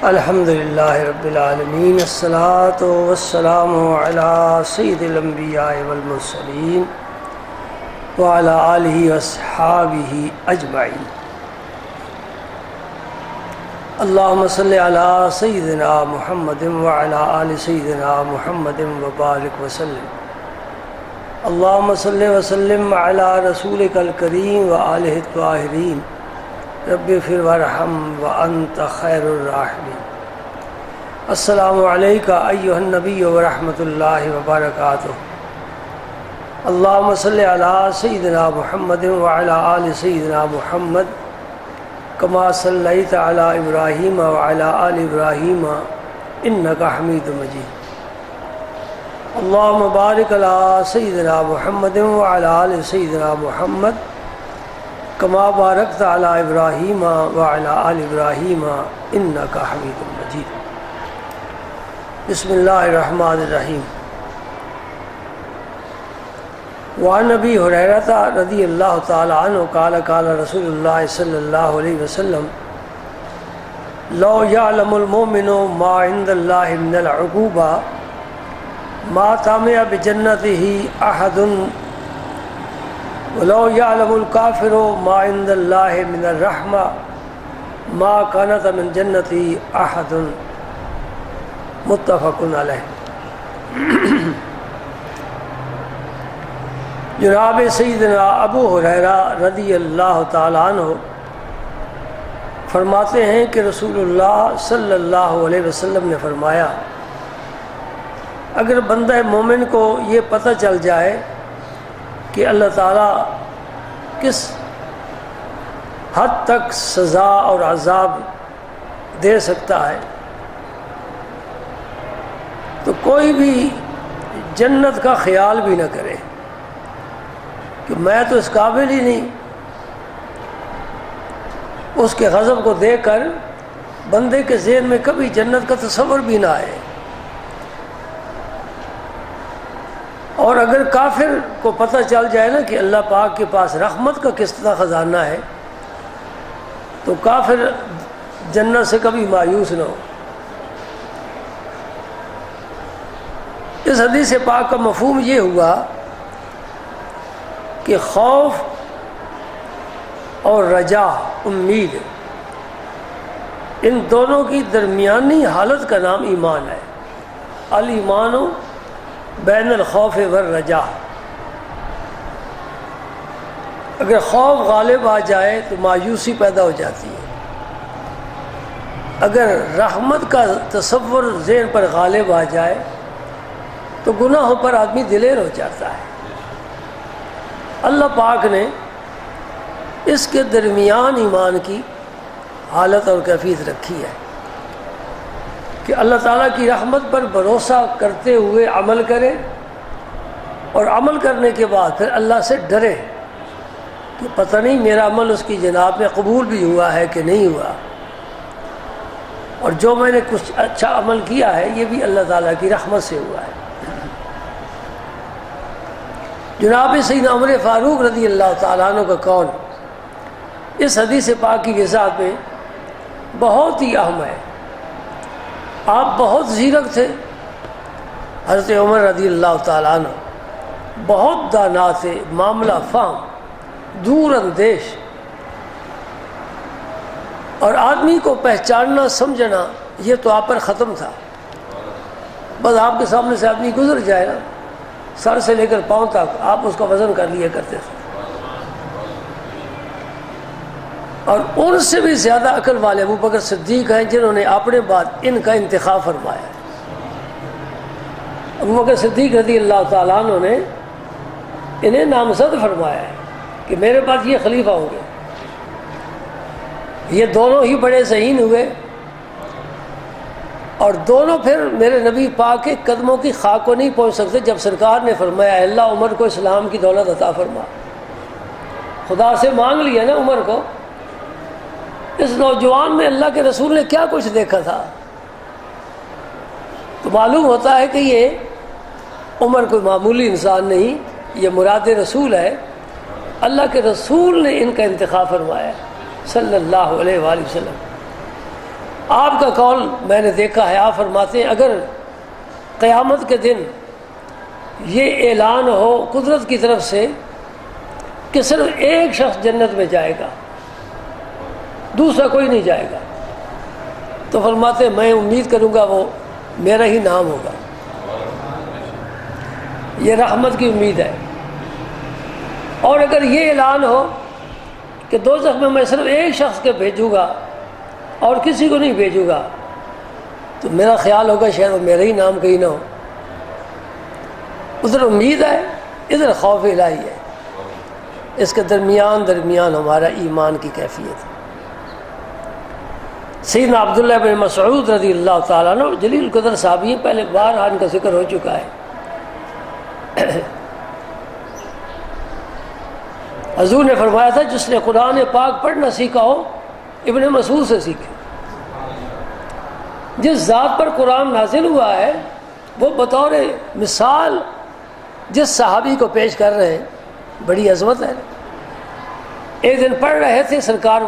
الحمد للہ رب العالمین، الصلاۃ والسلام علی سید الانبیاء والمرسلین وعلی آلہ واصحابہ اجمعین۔ اللہم صلی علی سیدنا محمد وعلی آل سیدنا محمد وبارک وسلم۔ اللہم صلی وسلم علی رسولک الکریم وآلہ الطاہرین، رب اغفر وارحم وانت خیر الراحمین۔ السلام علیکہ ایہا النبی ورحمۃ اللہ وبرکاتہ۔ اللہم صلی علی سیدنا محمد وعلی آل سیدنا محمد کما صلیت علی ابراہیم وعلی آل ابراہیم انکا حمید مجید۔ اللہم بارک علی سیدنا محمد وعلی آل سیدنا محمد کما بارکت علی ابراہیم وعلی آل ابراہیم انکا حمید مجید۔ بسم اللہ الرحمن الرحیم۔ وعن ابی ہریرہ رضی اللہ تعالی عنہ قال قال رسول اللہ صلی اللہ علیہ وسلم لو یعلم المؤمن ما عند اللہ من العقوبہ ما طمع بجنتہ احد ولو یعلم الکافر ما عند اللہ من الرحمہ ما قنط من جنتی احد، متفق علیہ۔ جناب سیدنا ابو ہریرہ رضی اللہ تعالیٰ عنہ فرماتے ہیں کہ رسول اللہ صلی اللہ علیہ وسلم نے فرمایا، اگر بندہ مومن کو یہ پتہ چل جائے کہ اللہ تعالیٰ کس حد تک سزا اور عذاب دے سکتا ہے تو کوئی بھی جنت کا خیال بھی نہ کرے کہ میں تو اس قابل ہی نہیں۔ اس کے غضب کو دیکھ کر بندے کے ذہن میں کبھی جنت کا تصور بھی نہ آئے۔ اور اگر کافر کو پتہ چل جائے نا کہ اللہ پاک کے پاس رحمت کا کس طرح خزانہ ہے تو کافر جنت سے کبھی مایوس نہ ہو۔ اس حدیث پاک کا مفہوم یہ ہوا کہ خوف اور رجا، امید، ان دونوں کی درمیانی حالت کا نام ایمان ہے۔ الایمان بین الخوف والرجا۔ اگر خوف غالب آ جائے تو مایوسی پیدا ہو جاتی ہے، اگر رحمت کا تصور ذہن پر غالب آ جائے تو گناہوں پر آدمی دلیر ہو جاتا ہے۔ اللہ پاک نے اس کے درمیان ایمان کی حالت اور کیفیت رکھی ہے کہ اللہ تعالیٰ کی رحمت پر بھروسہ کرتے ہوئے عمل کرے، اور عمل کرنے کے بعد پھر اللہ سے ڈرے کہ پتہ نہیں میرا عمل اس کی جناب میں قبول بھی ہوا ہے کہ نہیں ہوا، اور جو میں نے کچھ اچھا عمل کیا ہے یہ بھی اللہ تعالیٰ کی رحمت سے ہوا ہے۔ جناب سیدنا عمر فاروق رضی اللہ تعالیٰ عنہ کا قول اس حدیث پاک کی وضاحت میں بہت ہی اہم ہے۔ آپ بہت زیرک تھے، حضرت عمر رضی اللہ تعالیٰ عنہ بہت دانا تھے، معاملہ فہم، دور اندیش، اور آدمی کو پہچاننا سمجھنا یہ تو آپ پر ختم تھا۔ بس آپ کے سامنے سے آدمی گزر جائے نا، سر سے لے کر پاؤں تک آپ اس کا وزن کر لیا کرتے تھے، اور ان سے بھی زیادہ عقل والے ابو بکر صدیق ہیں جنہوں نے اپنے بعد ان کا انتخاب فرمایا۔ ابو بکر صدیق رضی اللہ تعالیٰ عنہ نے انہیں نامزد فرمایا ہے کہ میرے بعد یہ خلیفہ ہوں گے۔ یہ دونوں ہی بڑے ذہین ہوئے، اور دونوں پھر میرے نبی پاک کے قدموں کی خاک کو نہیں پہنچ سکتے جب سرکار نے فرمایا اے اللہ عمر کو اسلام کی دولت عطا فرما۔ خدا سے مانگ لیا نا عمر کو۔ اس نوجوان میں اللہ کے رسول نے کیا کچھ دیکھا تھا، تو معلوم ہوتا ہے کہ یہ عمر کوئی معمولی انسان نہیں، یہ مراد رسول ہے۔ اللہ کے رسول نے ان کا انتخاب فرمایا صلی اللہ علیہ وآلہ وسلم۔ آپ کا قول میں نے دیکھا ہے، آپ فرماتے ہیں اگر قیامت کے دن یہ اعلان ہو قدرت کی طرف سے کہ صرف ایک شخص جنت میں جائے گا، دوسرا کوئی نہیں جائے گا، تو فرماتے ہیں میں امید کروں گا وہ میرا ہی نام ہوگا۔ یہ رحمت کی امید ہے۔ اور اگر یہ اعلان ہو کہ دوزخ میں صرف ایک شخص کے بھیجوں گا اور کسی کو نہیں بھیجوں گا، تو میرا خیال ہوگا شاید وہ میرا ہی نام کہیں نہ ہو۔ ادھر امید ہے، ادھر خوف الہی ہے۔ اس کے درمیان ہمارا ایمان کی کیفیت ہے۔ سیدنا عبداللہ بن مسعود رضی اللہ تعالیٰ عنہ جلیل القدر صحابی ہیں، پہلے بار ان کا ذکر ہو چکا ہے۔ حضور نے فرمایا تھا جس نے قرآن پاک پڑھنا سیکھا ہو ابن مسعود سے سیکھے۔ جس ذات پر قرآن نازل ہوا ہے وہ بطور مثال جس صحابی کو پیش کر رہے ہیں، بڑی عظمت ہے۔ ایک دن پڑھ رہے تھے، سرکار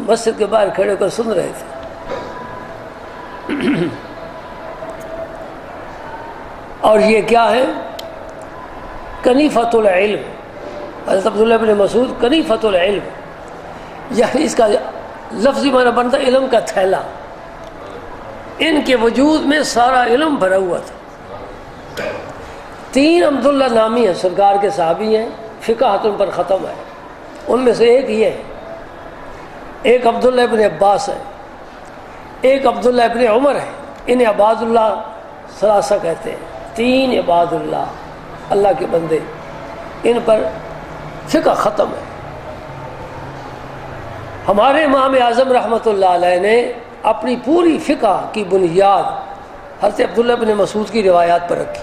مسجد کے باہر کھڑے ہو کر سن رہے تھے۔ اور یہ کیا ہے؟ کنیفۃ العلم۔ حضرت عبداللہ بن مسعود کنیفۃ العلم، یعنی اس کا لفظی معنی بنتا علم کا تھیلا۔ ان کے وجود میں سارا علم بھرا ہوا تھا۔ 3 عبداللہ نامی ہیں، سرکار کے صحابی ہیں، فقہ ان پر ختم ہے۔ ان میں سے ایک یہ ہے، ایک عبداللہ ابن عباس ہے، ایک عبداللہ ابن عمر ہے۔ انہیں عباد اللہ ثلاثہ کہتے ہیں، 3 عباد اللہ کے بندے، ان پر فقہ ختم ہے۔ ہمارے امام اعظم رحمۃ اللہ علیہ نے اپنی پوری فقہ کی بنیاد حضرت عبداللہ بن مسعود کی روایات پر رکھی۔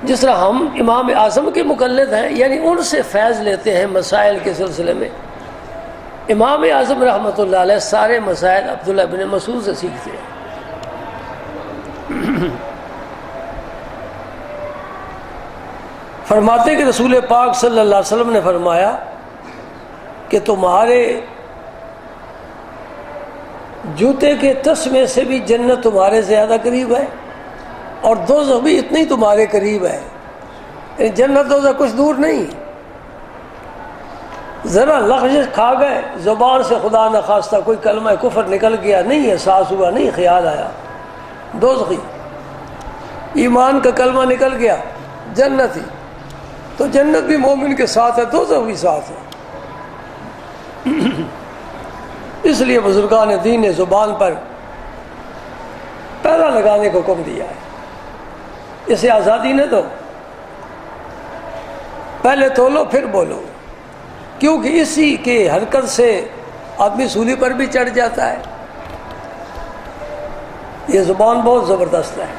جس طرح ہم امام اعظم کے مقلد ہیں، یعنی ان سے فیض لیتے ہیں مسائل کے سلسلے میں، امام اعظم رحمۃ اللہ علیہ سارے مسائل عبداللہ بن مسعود سے سیکھتے ہیں۔ فرماتے کہ رسول پاک صلی اللہ علیہ وسلم نے فرمایا کہ تمہارے جوتے کے تسمے سے بھی جنت تمہارے زیادہ قریب ہے، اور دوزخ بھی اتنی تمہارے قریب ہے۔ جنت دوزخ کچھ دور نہیں، ذرا لغزش کھا گئے، زبان سے خدا نخواستہ کوئی کلمہ کفر نکل گیا، نہیں احساس ہوا، نہیں خیال آیا، دوزخی۔ ایمان کا کلمہ نکل گیا، جنت ہی۔ تو جنت بھی مومن کے ساتھ ہے، دوزخ بھی ساتھ ہے۔ اس لیے بزرگان دین نے زبان پر پہلا لگانے کو حکم دیا ہے۔ اسے آزادی نہ دو، پہلے تولو پھر بولو، کیونکہ اسی کے حرکت سے آدمی سولی پر بھی چڑھ جاتا ہے۔ یہ زبان بہت زبردست ہے۔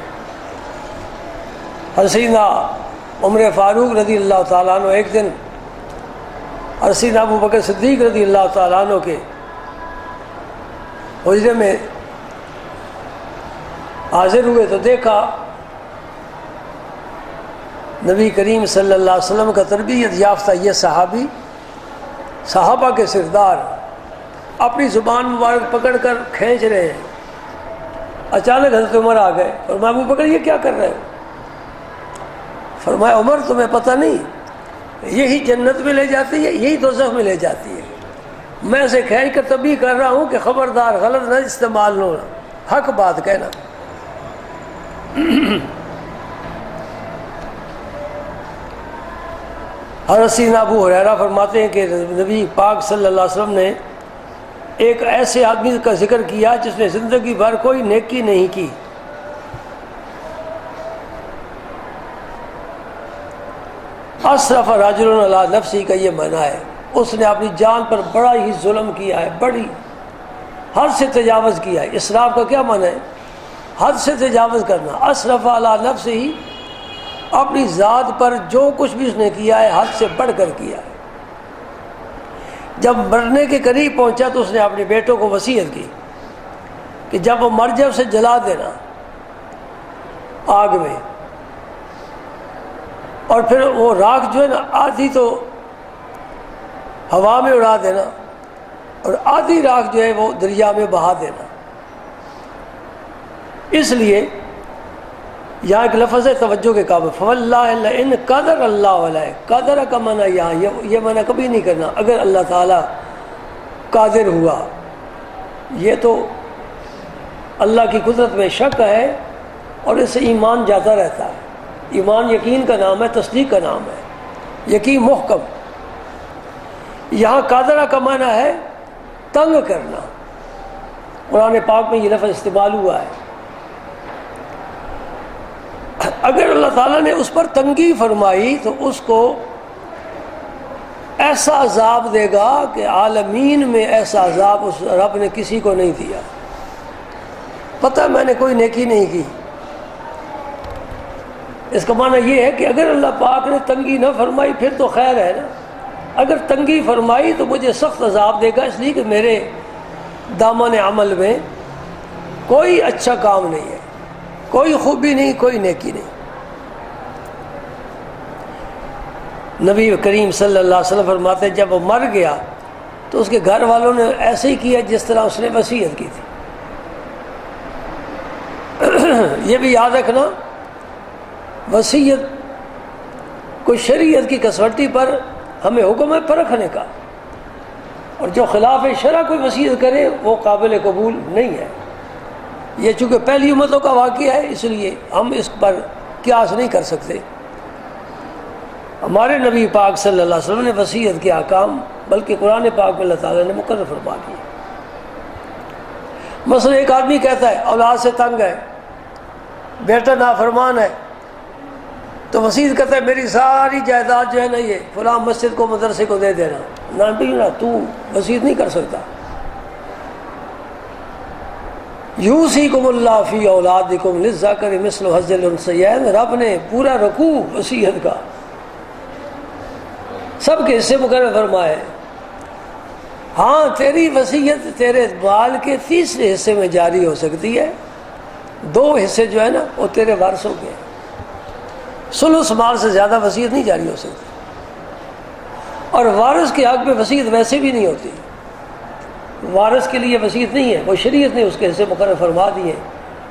حسینہ عمر فاروق رضی اللہ تعالیٰ عنہ ایک دن حسینہ ابو بکر صدیق رضی اللہ تعالیٰ عنہ کے حجرے میں حاضر ہوئے تو دیکھا نبی کریم صلی اللہ علیہ وسلم کا تربیت یافتہ یہ صحابی، صحابہ کے سردار، اپنی زبان مبارک پکڑ کر کھینچ رہے ہیں۔ اچانک حضرت عمر آ گئے، فرمایا ابو بکر یہ کیا کر رہے ہو؟ فرمایا عمر تمہیں پتہ نہیں، یہی جنت میں لے جاتی ہے، یہی دوزخ میں لے جاتی ہے۔ میں اسے کھینچ کر تبھی کر رہا ہوں کہ خبردار غلط نہ استعمال ہونا، حق بات کہنا۔ حضرت سیدنا ابو ہریرہ فرماتے ہیں کہ نبی پاک صلی اللہ علیہ وسلم نے ایک ایسے آدمی کا ذکر کیا جس نے زندگی بھر کوئی نیکی نہیں کی، اسرف رجل علی نفسی کا یہ معنی ہے، اس نے اپنی جان پر بڑا ہی ظلم کیا ہے، بڑی حد سے تجاوز کیا ہے۔ اسراف کا کیا معنی ہے؟ حد سے تجاوز کرنا۔ اسرف علی نفسی، اپنی ذات پر جو کچھ بھی اس نے کیا ہے حد سے بڑھ کر کیا ہے۔ جب مرنے کے قریب پہنچا تو اس نے اپنے بیٹوں کو وصیت کی کہ جب وہ مر جائے اسے جلا دینا آگ میں، اور پھر وہ راکھ جو ہے نا آدھی تو ہوا میں اڑا دینا، اور آدھی راکھ جو ہے وہ دریا میں بہا دینا۔ اس لیے یہاں ایک لفظ ہے توجہ کے قابل، فواللہ ان قدر اللہ علیہ، قدر کا معنی یہاں یہ معنی کبھی نہیں کرنا اگر اللہ تعالیٰ قادر ہوا، یہ تو اللہ کی قدرت میں شک ہے اور اس سے ایمان جاتا رہتا ہے۔ ایمان یقین کا نام ہے، تصدیق کا نام ہے، یقین محکم۔ یہاں قادرہ کا معنی ہے تنگ کرنا، قرآن پاک میں یہ لفظ استعمال ہوا ہے۔ اگر اللہ تعالیٰ نے اس پر تنگی فرمائی تو اس کو ایسا عذاب دے گا کہ عالمین میں ایسا عذاب اس رب نے کسی کو نہیں دیا۔ پتہ میں نے کوئی نیکی نہیں کی، اس کا معنی یہ ہے کہ اگر اللہ پاک نے تنگی نہ فرمائی پھر تو خیر ہے نا، اگر تنگی فرمائی تو مجھے سخت عذاب دے گا، اس لیے کہ میرے دامن عمل میں کوئی اچھا کام نہیں ہے، کوئی خوبی نہیں، کوئی نیکی نہیں۔ نبی کریم صلی اللہ علیہ وسلم فرماتے ہیں جب وہ مر گیا تو اس کے گھر والوں نے ایسے ہی کیا جس طرح اس نے وصیت کی تھی۔ یہ بھی یاد رکھنا، وصیت کوئی شریعت کی کسوٹی پر ہمیں حکم ہے پرکھنے کا، اور جو خلاف شرع کوئی وصیت کرے وہ قابل قبول نہیں ہے۔ یہ چونکہ پہلی امتوں کا واقعہ ہے اس لیے ہم اس پر قیاس نہیں کر سکتے۔ ہمارے نبی پاک صلی اللہ علیہ وسلم نے وصیت کے احکام بلکہ قرآن پاک میں اللہ تعالیٰ نے مقرر فرما دیا۔ مثلا ایک آدمی کہتا ہے اولاد سے تنگ ہے، بیٹا نافرمان ہے، تو وصیت کرتا ہے میری ساری جائیداد جو ہے نا یہ فلاں مسجد کو مدرسے کو دے دینا، نہ بھی نا تو وصیت نہیں کر سکتا۔ یوصیکم اللہ فی اولادکم للذکر مثل حظ الانثیین، رب نے پورا رکوع وصیت کا سب کے حصے مقرر فرمائے۔ ہاں تیری وصیت تیرے مال کے تیسرے حصے میں جاری ہو سکتی ہے، 2 حصے جو ہے نا وہ تیرے وارثوں کے ہیں، ثلث مال سے زیادہ وصیت نہیں جاری ہو سکتی، اور وارث کے حق میں وصیت ویسے بھی نہیں ہوتی، وارث کے لیے وصیت نہیں ہے، وہ شریعت نے اس کے حصے مقرر فرما دیے۔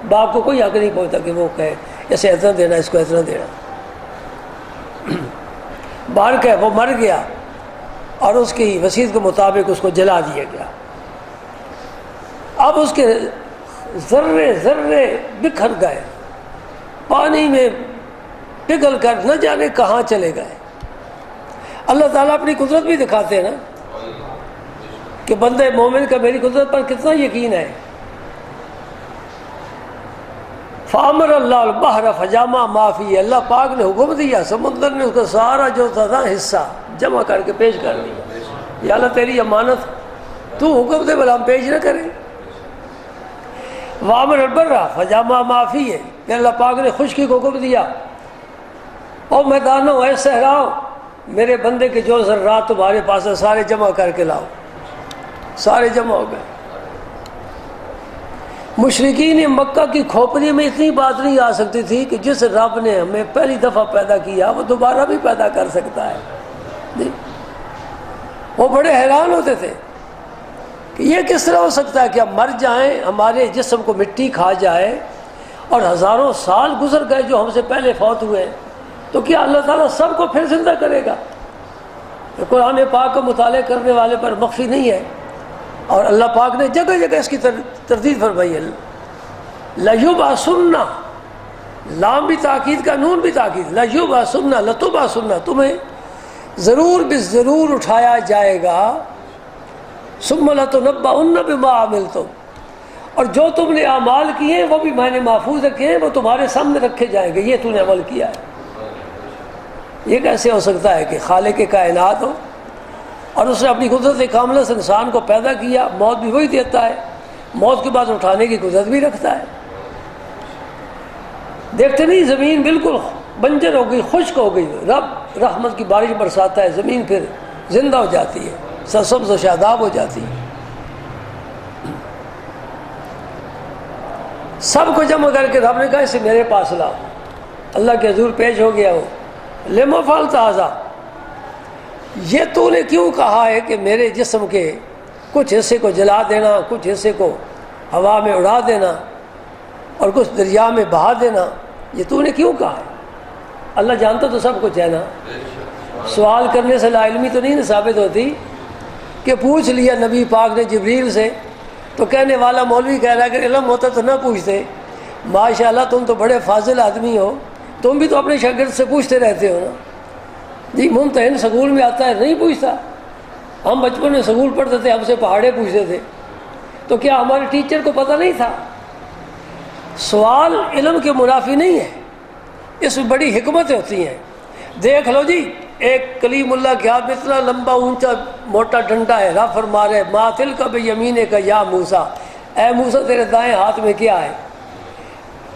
باپ کو کوئی حق نہیں پہنچتا کہ وہ کہے اسے اتنا دینا، اس کو اتنا دینا۔ باہر کہ وہ مر گیا اور اس کی وصیت کے مطابق اس کو جلا دیا گیا، اب اس کے ذرے ذرے بکھر گئے، پانی میں پگھل کر نہ جانے کہاں چلے گئے۔ اللہ تعالیٰ اپنی قدرت بھی دکھاتے ہیں نا کہ بندے مومن کا میری قدرت پر کتنا یقین ہے۔ فامر اللہ البحر فجمع ما فیہ، اللہ پاک نے حکم دیا سمندر نے اس کا سارا جو تھا حصہ جمع کر کے پیش کر دیا۔ یا اللہ تیری امانت، تو حکم دے بھلا ہم پیش نہ کریں۔ وامر البر فجمع ما فیہ، کہ اللہ پاک نے خشکی کو حکم دیا، اور میدانوں اے صحراؤ میرے بندے کے جو ذرات تمہارے پاس ہے سارے جمع کر کے لاؤ، سارے جمع ہو گئے۔ مشرکین مکہ کی کھوپڑی میں اتنی بات نہیں آ سکتی تھی کہ جس رب نے ہمیں پہلی دفعہ پیدا کیا وہ دوبارہ بھی پیدا کر سکتا ہے۔ نہیں، وہ بڑے حیران ہوتے تھے کہ یہ کس طرح ہو سکتا ہے کہ ہم مر جائیں، ہمارے جسم کو مٹی کھا جائے، اور ہزاروں سال گزر گئے جو ہم سے پہلے فوت ہوئے، تو کیا اللہ تعالیٰ سب کو پھر زندہ کرے گا؟ قرآن پاک کا مطالعہ کرنے والے پر مخفی نہیں ہے، اور اللہ پاک نے جگہ جگہ اس کی تردید فرمائی ہے۔ لَيُبْعَثُنَّ، لام بھی تاکید کا، نون بھی تاکید، لَيُبْعَثُنَّ لَتُبْعَثُنَّ، تمہیں ضرور ضرور اٹھایا جائے گا، ثُمَّ لَتُنَبَّئُنَّ بِمَا عَمِلْتُمْ، اور جو تم نے اعمال کیے ہیں وہ بھی میں نے محفوظ رکھے ہیں، وہ تمہارے سامنے رکھے جائیں گے، یہ تو نے عمل کیا ہے۔ یہ کیسے ہو سکتا ہے کہ خالق کائنات ہو اور اس نے اپنی قدرت کاملہ سے انسان کو پیدا کیا، موت بھی وہی دیتا ہے، موت کے بعد اٹھانے کی قدرت بھی رکھتا ہے۔ دیکھتے نہیں زمین بالکل بنجر ہو گئی، خشک ہو گئی، رب رحمت کی بارش برساتا ہے، زمین پھر زندہ ہو جاتی ہے، سرسبز و شاداب ہو جاتی ہے۔ سب کو جمع کر کے رب نے کہا اسے میرے پاس لاؤ، اللہ کے حضور پیش ہو گیا وہ، لما فعلت ھذا، یہ تو نے کیوں کہا ہے کہ میرے جسم کے کچھ حصے کو جلا دینا، کچھ حصے کو ہوا میں اڑا دینا اور کچھ دریا میں بہا دینا، یہ تو نے کیوں کہا ہے؟ اللہ جانتا تو سب کچھ ہے نا۔ سوال کرنے سے لا علمی تو نہیں ثابت ہوتی کہ پوچھ لیا نبی پاک نے جبریل سے، تو کہنے والا مولوی کہہ رہا ہے کہ علم ہوتا تو نہ پوچھتے۔ ماشاءاللہ تم تو بڑے فاضل آدمی ہو، تم بھی تو اپنے شاگرد سے پوچھتے رہتے ہو نا۔ جی ممتحن سکول میں آتا ہے نہیں پوچھتا، ہم بچپن میں سکول پڑھتے تھے، ہم سے پہاڑے پوچھتے تھے، تو کیا ہمارے ٹیچر کو پتہ نہیں تھا؟ سوال علم کے منافی نہیں ہے، اس میں بڑی حکمتیں ہوتی ہیں۔ دیکھ لو جی، ایک کلیم اللہ کے ہاتھ میں اتنا لمبا اونچا موٹا ڈنڈا ہے، رب فرما رہے ما تلک بیمینے کا یا موسیٰ، اے موسیٰ تیرے دائیں ہاتھ میں کیا ہے؟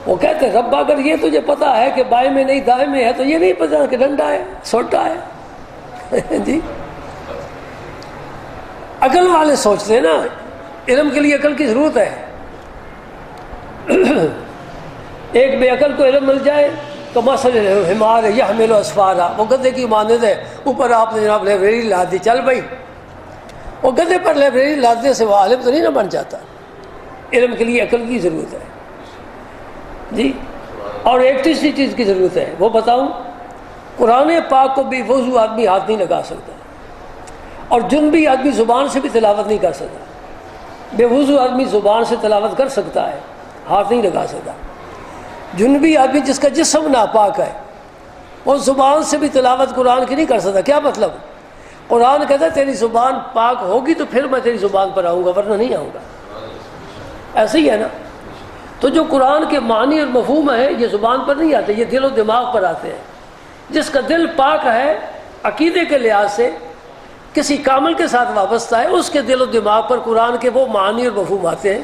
وہ کہتے ہیں رب اگر یہ تجھے پتا ہے کہ بائیں میں نہیں دائیں میں ہے تو یہ نہیں پتا کہ ڈنڈا ہے سوٹا ہے جی عقل والے سوچتے ہیں نا، علم کے لیے عقل کی ضرورت ہے۔ ایک بے عقل کو علم مل جائے تو مسئلہ حمار یحمل اسفارا، وہ گدھے کی مانند ہے، اوپر آپ نے جناب لائبریری لا دی، چل بھائی، وہ گدھے پر لائبریری لانے سے وہ عالم تو نہیں نہ بن جاتا۔ علم کے لیے عقل کی ضرورت ہے جی۔ اور ایک تیسری چیز کی ضرورت ہے، وہ بتاؤں، قرآن پاک کو بھی وضو آدمی ہاتھ نہیں لگا سکتا، اور جنبی آدمی زبان سے بھی تلاوت نہیں کر سکتا۔ بے وضو آدمی زبان سے تلاوت کر سکتا ہے، ہاتھ نہیں لگا سکتا۔ جنبی آدمی جس کا جسم ناپاک ہے وہ زبان سے بھی تلاوت قرآن کی نہیں کر سکتا۔ کیا مطلب؟ قرآن کہتا ہے تیری زبان پاک ہوگی تو پھر میں تیری زبان پر آؤں گا، ورنہ نہیں آؤں گا۔ ایسے ہی ہے نا، تو جو قرآن کے معنی اور مفہوم ہے یہ زبان پر نہیں آتے، یہ دل و دماغ پر آتے ہیں۔ جس کا دل پاک ہے عقیدے کے لحاظ سے کسی کامل کے ساتھ وابستہ ہے، اس کے دل و دماغ پر قرآن کے وہ معنی اور مفہوم آتے ہیں،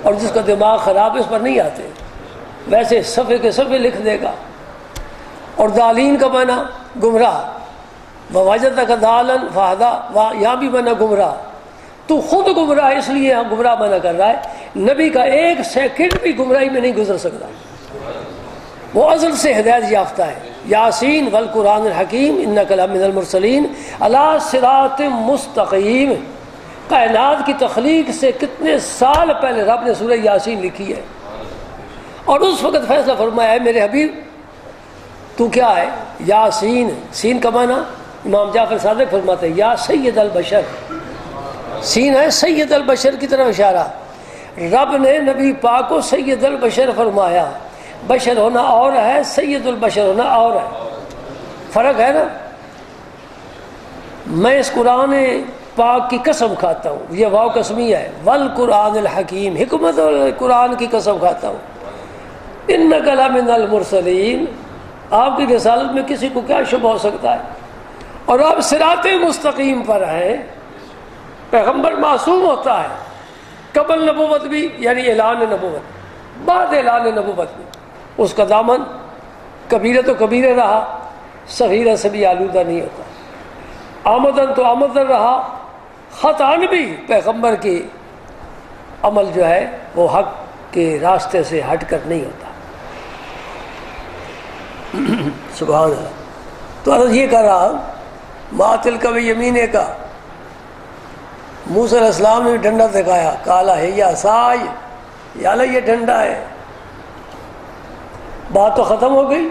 اور جس کا دماغ خراب ہے اس پر نہیں آتے۔ ویسے صفحے کے صفحے لکھ دے گا۔ اور دالین کا معنی گمراہ، وَوَجَدَكَ ضَالًّا فَهَدَىٰ، یہاں بھی معنی گمراہ، تو خود گمراہ اس لیے ہم گمراہ منع کر رہا ہے۔ نبی کا ایک سیکنڈ بھی گمراہی میں نہیں گزر سکتا، وہ ازل سے ہدایت یافتہ ہے۔ یاسین والقرآن الحکیم انک لمن المرسلین علی صراط مستقیم، کائنات کی تخلیق سے کتنے سال پہلے رب نے سورہ یاسین لکھی ہے، اور اس وقت فیصلہ فرمایا ہے میرے حبیب تو کیا ہے؟ یاسین، سین کا معنی امام جعفر صادق فرماتے ہیں یا سید البشر، سین ہے سید البشر کی طرف اشارہ۔ رب نے نبی پاک کو سید البشر فرمایا، بشر ہونا اور ہے، سید البشر ہونا اور ہے، فرق ہے نا۔ میں اس قرآن پاک کی قسم کھاتا ہوں، یہ واو قسمی ہے، والقرآن الحکیم، حکمت اور قرآن کی قسم کھاتا ہوں، انک لمن المرسلین، آپ کی رسالت میں کسی کو کیا شبہ ہو سکتا ہے؟ اور آپ صراط مستقیم پر ہیں۔ پیغمبر معصوم ہوتا ہے، قبل نبوت بھی یعنی اعلان نبوت، بعد اعلان نبوت بھی اس کا دامن کبیرہ تو کبیرہ رہا، صغیرہ سے بھی آلودہ نہیں ہوتا، آمدن تو آمدن رہا، خطان بھی پیغمبر کی عمل جو ہے وہ حق کے راستے سے ہٹ کر نہیں ہوتا۔ سبحان اللہ۔ تو عرض یہ کر رہا ما تلک بیمینے کا، موسیٰ علیہ السلام نے ڈنڈا دکھایا، کالا ہے یا سائے، یا اللہ یہ ڈنڈا ہے۔ بات تو ختم ہو گئی،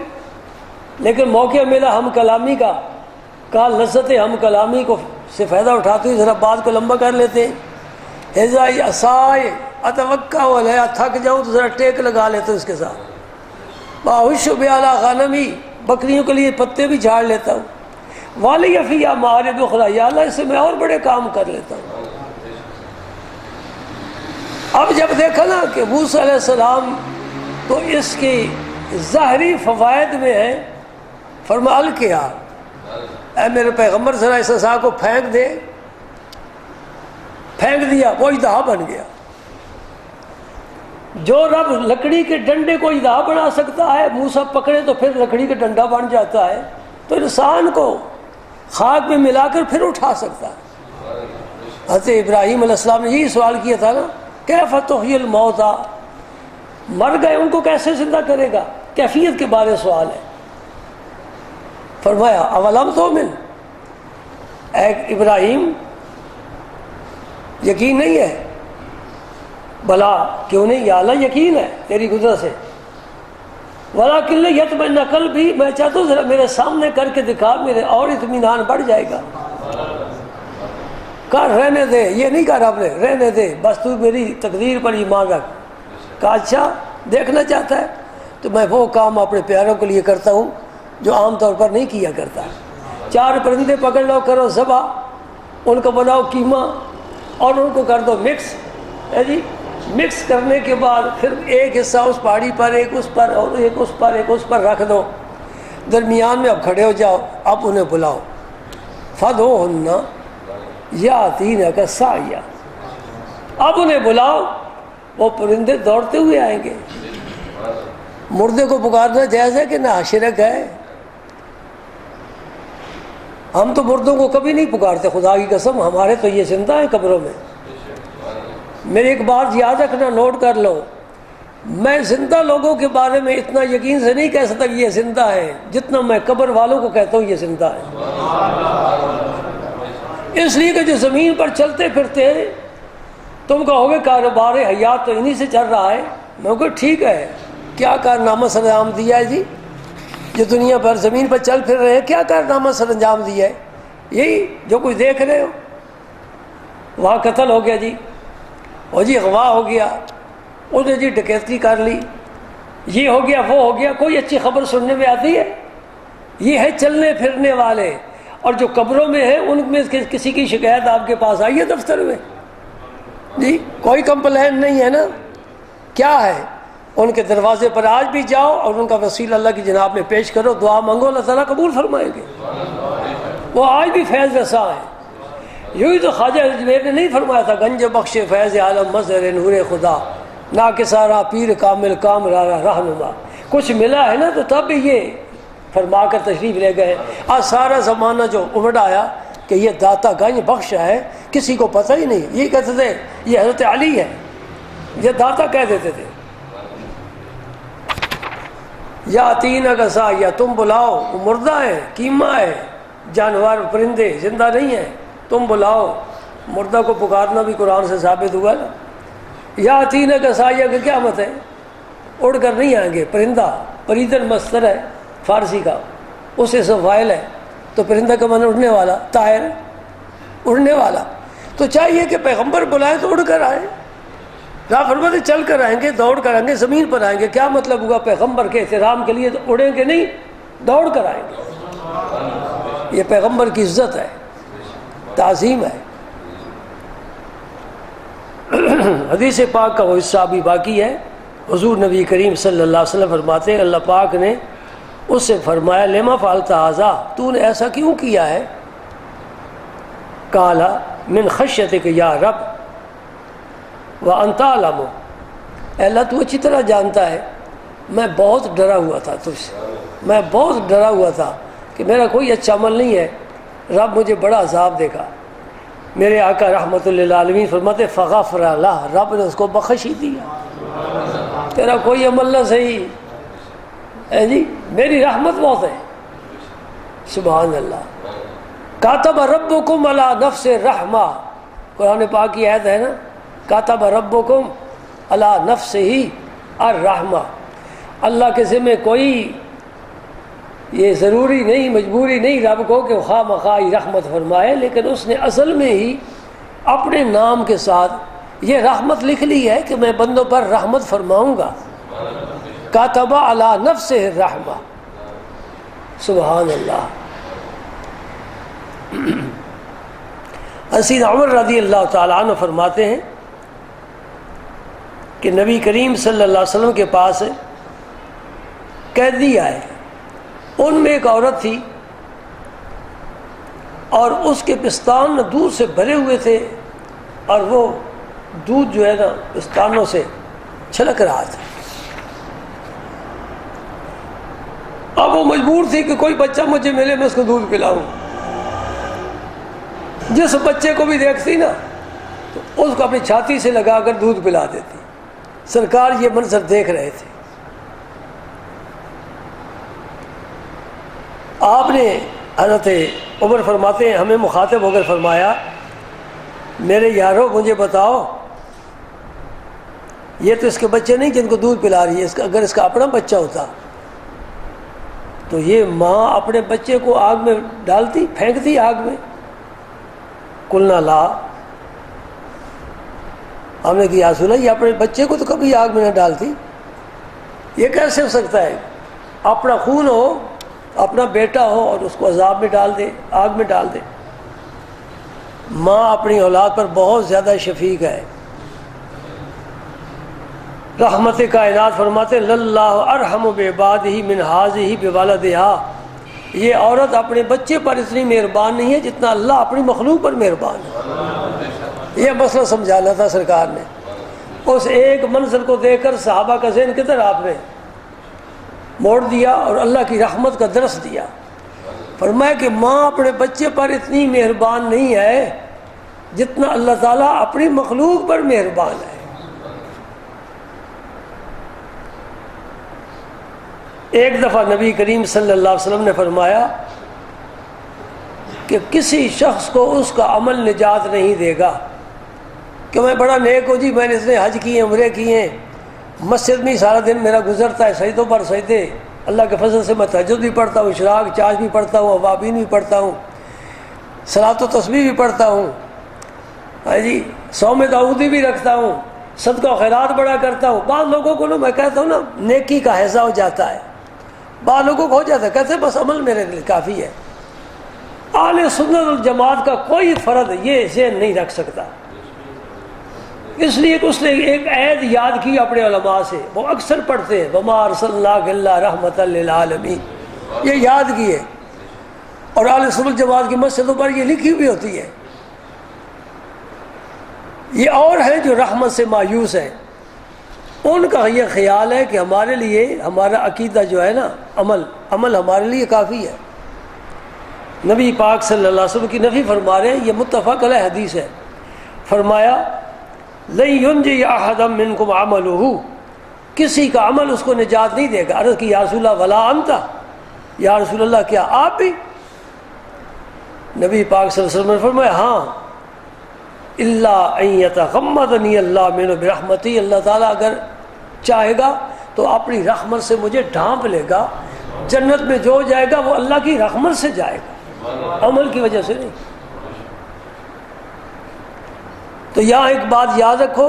لیکن موقع ملا ہم کلامی کا، کہا لذت ہم کلامی کو سے فائدہ اٹھاتے ہوئے ذرا بات کو لمبا کر لیتے ہیں۔ حذائی عصائے اتوقع علیہ، تھک جاؤں تو ذرا ٹیک لگا لیتے اس کے ساتھ۔ باہش بیالا غنمی، بکریوں کے لیے پتے بھی جھاڑ لیتا ہوں۔ والی فیہا معارض اخری، یا اللہ اس سے میں اور بڑے کام کر لیتا ہوں۔ اب جب دیکھا نا کہ موسیٰ علیہ السلام تو اس کی ظاہری فوائد میں ہے، فرمایا القیا، اے میرے پیغمبر ذرا اس عصا کو پھینک دے، پھینک دیا، وہ اژدہا بن گیا۔ جو رب لکڑی کے ڈنڈے کو اژدہا بنا سکتا ہے، موسیٰ پکڑے تو پھر لکڑی کا ڈنڈا بن جاتا ہے، تو انسان کو خاک میں ملا کر پھر اٹھا سکتا ہے۔ حضرت ابراہیم علیہ السلام نے یہی سوال کیا تھا نا، کیف تحیی الموتیٰ، مر گئے ان کو کیسے زندہ کرے گا، کیفیت کے بارے سوال ہے۔ فرمایا اولم تؤمن، اے ابراہیم یقین نہیں ہے؟ بلا کیوں نہیں یا اللہ یقین ہے تیری قدرت سے. ولیکن یطمئن قلبی، میں چاہتا ہوں ذرا میرے سامنے کر کے دکھا، میرے اور اطمینان بڑھ جائے گا. کہا رہنے دے، یہ نہیں کہا رب نے، رہنے دے بس تو میری تقدیر پر ایمان رکھ. کہا اچھا دیکھنا چاہتا ہے تو میں وہ کام اپنے پیاروں کے لیے کرتا ہوں جو عام طور پر نہیں کیا کرتا. 4 پرندے پکڑ لو، کرو ذبح، ان کو بناؤ قیمہ اور ان کو کر دو مکس. ہے جی، مکس کرنے کے بعد پھر ایک حصہ اس پہاڑی پر، ایک اس پر، اور ایک اس پر، ایک اس پر رکھ دو. درمیان میں اب کھڑے ہو جاؤ، اب انہیں بلاؤ. فَدْعُوهُنَّ يَأْتِينَكَ سَعْيًا، اب انہیں بلاؤ، وہ پرندے دوڑتے ہوئے آئیں گے. مردے کو پکارنا جائز ہے کہ نہ شرک ہے؟ ہم تو مردوں کو کبھی نہیں پکارتے، خدا کی قسم، ہمارے تو یہ زندہ ہیں قبروں میں. میری ایک بات یاد رکھنا، نوٹ کر لو، میں زندہ لوگوں کے بارے میں اتنا یقین سے نہیں کہہ سکتا کہ یہ زندہ ہے جتنا میں قبر والوں کو کہتا ہوں یہ زندہ ہے. اس لیے کہ جو زمین پر چلتے پھرتے ہیں، تم کہو گے کاروبار حیات تو انہی سے چل رہا ہے. میں کہوں ٹھیک ہے، کیا کارنامہ سر انجام دیا ہے جی؟ جو دنیا پر زمین پر چل پھر رہے ہیں، کیا کارنامہ سر انجام دیا ہے؟ یہی جو کچھ دیکھ رہے ہو. وہاں قتل ہو گیا جی، اور جی اغوا ہو گیا، اس نے جی ڈکیتی کر لی، یہ ہو گیا وہ ہو گیا. کوئی اچھی خبر سننے میں آتی ہے؟ یہ ہے چلنے پھرنے والے. اور جو قبروں میں ہیں ان میں کسی کی شکایت آپ کے پاس آئی ہے دفتر میں؟ جی کوئی کمپلین نہیں ہے نا. کیا ہے؟ ان کے دروازے پر آج بھی جاؤ اور ان کا وسیلہ اللہ کی جناب میں پیش کرو، دعا مانگو، اللہ تعالیٰ قبول فرمائیں گے. وہ آج بھی فیض رساں ہے. یوں ہی تو خواجہ اجمیر نے نہیں فرمایا تھا گنج بخش فیض عالم مظہر نور خدا، نا کہ سارا پیر کامل کام رارا رہنما. کچھ ملا ہے نا تو تب بھی یہ فرما کر تشریف لے گئے. آج سارا زمانہ جو امڑ آیا کہ یہ داتا گنج بخش ہے، کسی کو پتہ ہی نہیں. یہ کہتے تھے یہ حضرت علی ہے، یہ داتا کہہ دیتے تھے. یا تین اگسا، یا تم بلاؤ، وہ مردہ ہے، قیمہ ہے، جانور پرندے زندہ نہیں ہیں، تم بلاؤ. مردہ کو پکارنا بھی قرآن سے ثابت ہوا نا. یا تین اگسا کا کیا مت ہے؟ اڑ کر نہیں آئیں گے. پرندہ، پریدن مصدر ہے فارسی کا، اسے سے فاعل ہے، تو پرندہ کا معنی اڑنے والا، طائر اڑنے والا. تو چاہیے کہ پیغمبر بلائیں تو اڑ کر آئیں. راہ فرماتے چل کر آئیں گے، دوڑ کر آئیں گے، زمین پر آئیں گے. کیا مطلب ہوگا پیغمبر کے احترام کے لیے؟ تو اڑیں گے نہیں، دوڑ کر آئیں گے. یہ پیغمبر کی عزت ہے، تعظیم ہے. حدیث پاک کا وہ حصہ بھی باقی ہے. حضور نبی کریم صلی اللہ علیہ وسلم فرماتے ہیں، اللہ پاک نے اس سے فرمایا لما فعلت ھذا، تو نے ایسا کیوں کیا ہے؟ قال من خشیتک یا رب وانت اعلم، اے اللہ تو اچھی طرح جانتا ہے میں بہت ڈرا ہوا تھا تجھ سے، میں بہت ڈرا ہوا تھا کہ میرا کوئی اچھا عمل نہیں ہے، رب مجھے بڑا عذاب دے گا. میرے آقا رحمت للعالمین فرماتے فغفر لہ، رب نے اس کو بخش ہی دیا. تیرا کوئی عمل نہ صحیح ہے جی، میری رحمت بہت ہے. سبحان اللہ. کاتب ربکم علی نفس رحمہ، قرآن پاک کی آیت ہے نا، کاتب ربکم علی نفسہ الرحمہ. اللہ کے ذمہ کوئی یہ ضروری نہیں، مجبوری نہیں رب کو کہ خواہ مخواہ رحمت فرمائے، لیکن اس نے اصل میں ہی اپنے نام کے ساتھ یہ رحمت لکھ لی ہے کہ میں بندوں پر رحمت فرماؤں گا. کاتب علی نفسہ الرحمہ. سبحان اللہ. سیدنا عمر رضی اللہ تعالیٰ عنہ فرماتے ہیں کہ نبی کریم صلی اللہ علیہ وسلم کے پاس قیدی آئے. ان میں ایک عورت تھی اور اس کے پستان دودھ سے بھرے ہوئے تھے، اور وہ دودھ جو ہے نا پستانوں سے چھلک رہا تھا. اب وہ مجبور تھی کہ کوئی بچہ مجھے ملے میں اس کو دودھ پلاؤں. جس بچے کو بھی دیکھتی نا تو اس کو اپنی چھاتی سے لگا کر دودھ پلا دیتی. سرکار یہ منظر دیکھ رہے تھے. آپ نے حضرت عمر فرماتے ہیں ہمیں مخاطب ہو کر فرمایا میرے یارو مجھے بتاؤ، یہ تو اس کے بچے نہیں جن کو دودھ پلا رہی ہے، اگر اس کا اپنا بچہ ہوتا تو یہ ماں اپنے بچے کو آگ میں ڈالتی، پھینکتی آگ میں؟ قلنا لا، ہم نے کیا رسول اللہ یہ اپنے بچے کو تو کبھی آگ میں نہ ڈالتی، یہ کیسے ہو سکتا ہے؟ اپنا خون ہو، اپنا بیٹا ہو اور اس کو عذاب میں ڈال دے، آگ میں ڈال دے۔ ماں اپنی اولاد پر بہت زیادہ شفیق ہے۔ رحمت کائنات فرماتے للہ ارحم بعبادہ من ہذہ بولدہا، یہ عورت اپنے بچے پر اتنی مہربان نہیں ہے جتنا اللہ اپنی مخلوق پر مہربان ہے۔ یہ مسئلہ سمجھانا تھا سرکار نے۔ اس ایک منظر کو دیکھ کر صحابہ کا ذہن کدھر آپ نے موڑ دیا اور اللہ کی رحمت کا درس دیا۔ فرمایا کہ ماں اپنے بچے پر اتنی مہربان نہیں ہے جتنا اللہ تعالیٰ اپنی مخلوق پر مہربان ہے۔ ایک دفعہ نبی کریم صلی اللہ علیہ وسلم نے فرمایا کہ کسی شخص کو اس کا عمل نجات نہیں دے گا کہ میں بڑا نیک ہوں جی، میں نے اتنے حج کیے، عمرے کیے، مسجد میں سارا دن میرا گزرتا ہے سجدوں پر سجدے، اللہ کے فضل سے میں تہجد بھی پڑھتا ہوں، اشراق چاش بھی پڑھتا ہوں، اوابین بھی پڑھتا ہوں، صلاۃ و تسبیح بھی پڑھتا ہوں، جی صوم داؤدی بھی رکھتا ہوں، صدقہ و خیرات بڑا کرتا ہوں۔ بعض لوگوں کو میں کہتا ہوں نا نیکی کا حیضہ ہو جاتا ہے، بعض لوگوں کو ہو جاتا ہے، کہتے ہیں بس عمل میرے لیے کافی ہے۔ اہل سنت والجماعت کا کوئی فرد یہ ذہن نہیں رکھ سکتا، اس لیے کہ اس نے ایک عہد یاد کی اپنے علماء سے، وہ اکثر پڑھتے ہیں وما ارسلناک الا رحمۃ للعالمین، یہ یاد کی ہے، اور اہل سنت والجماعت کی مسجدوں پر یہ لکھی بھی ہوتی ہے۔ یہ اور ہیں جو رحمت سے مایوس ہیں، ان کا یہ خیال ہے کہ ہمارے لیے ہمارا عقیدہ جو ہے نا عمل ہمارے لیے کافی ہے۔ نبی پاک صلی اللہ علیہ وسلم کی نفی فرما رہے ہیں، یہ متفق علیہ حدیث ہے۔ فرمایا لن ینجی احد منکم عملہ، کسی کا عمل اس کو نجات نہیں دے گا۔ عرض کی یا رسول اللہ ولا انت، یا رسول اللہ کیا آپ بھی؟ نبی پاک صلی اللہ علیہ وسلم نے فرمایا ہاں، الا ان یتغمدنی اللہ منہ برحمتی، اللہ تعالیٰ اگر چاہے گا تو اپنی رحمت سے مجھے ڈھانپ لے گا، جنت میں جو جائے گا وہ اللہ کی رحمت سے جائے گا، عمل کی وجہ سے نہیں۔ تو یہاں ایک بات یاد رکھو،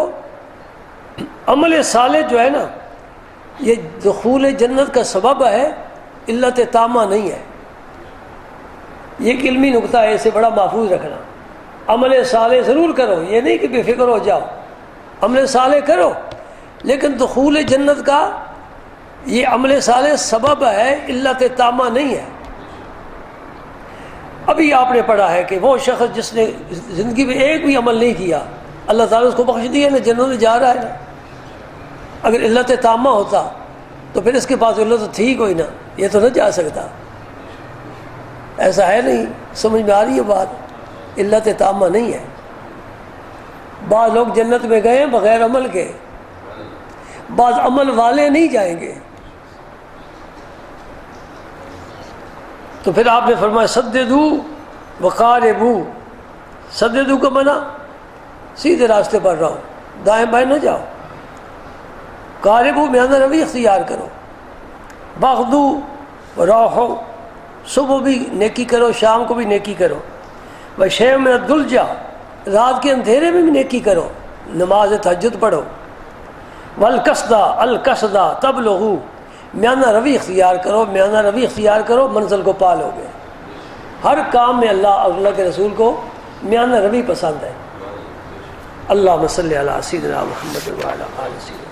عمل صالح جو ہے نا یہ دخول جنت کا سبب ہے، علت تامہ نہیں ہے۔ یہ ایک علمی نقطہ ہے، اسے بڑا محفوظ رکھنا۔ عمل صالح ضرور کرو، یہ نہیں کہ بے فکر ہو جاؤ، عمل صالح کرو، لیکن دخول جنت کا یہ عمل صالح سبب ہے، علت تامہ نہیں ہے۔ ابھی آپ نے پڑھا ہے کہ وہ شخص جس نے زندگی میں ایک بھی عمل نہیں کیا، اللہ تعالیٰ اس کو بخش دیا نا، جنت میں جا رہا ہے نا۔ اگر علت تامہ ہوتا تو پھر اس کے پاس علت تھی کوئی نہ، یہ تو نہ جا سکتا، ایسا ہے نہیں۔ سمجھ میں آ رہی ہے بات؟ علت تامہ نہیں ہے۔ بعض لوگ جنت میں گئے بغیر عمل کے، بعض عمل والے نہیں جائیں گے۔ تو پھر آپ نے فرمایا سددو وقاربو، سددو کا معنی سیدھے راستے پر رہو، دائیں بائیں نہ جاؤ، قاربو میانہ روی اختیار کرو، باغدو راحو، صبح بھی نیکی کرو شام کو بھی نیکی کرو، وشیء من الدلجہ، رات کے اندھیرے میں بھی نیکی کرو، نماز تہجد پڑھو، والقصدہ القصدہ تبلغو، میانہ روی اختیار کرو، میانہ روی اختیار کرو، منزل کو پا لو گے۔ ہر کام میں اللہ اور اللہ کے رسول کو میانہ روی پسند ہے۔ اللہم صلی علی سیدنا محمد وعلی آل سیدنا